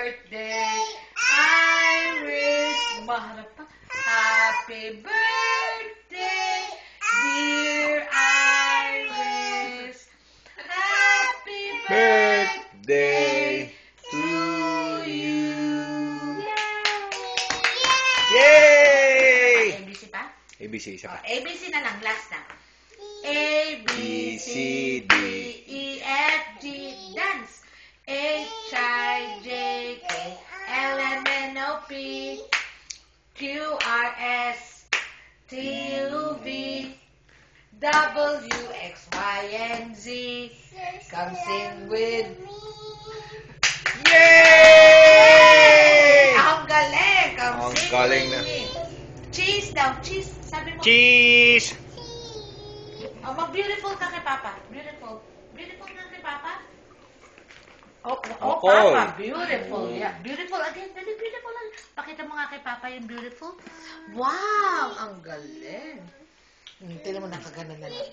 birthday, Iris. Maharap pa. Happy birthday, dear Iris. Happy birthday to you. Yay! ABC pa? ABC, isa pa. ABC na lang, last na. A, B, C, D, E, F, G, dance. H, I, J, K, L, M, N, O, P, Q, R, S, T, U, V, W, X, Y, and Z. Come sing with me. Yay! Ang galing! Come Ang sing galing with na. me. Cheese daw, cheese. Sabi mo. Cheese! Oh, mag-beautiful ka kay Papa. Beautiful. Beautiful ka kay Papa. Oh, Okay. Papa. Beautiful. Yeah. Beautiful again. Dali, beautiful. Pakita mo nga kay Papa yung beautiful. Wow! Ang galing. Tingnan mo, nakagana na lang.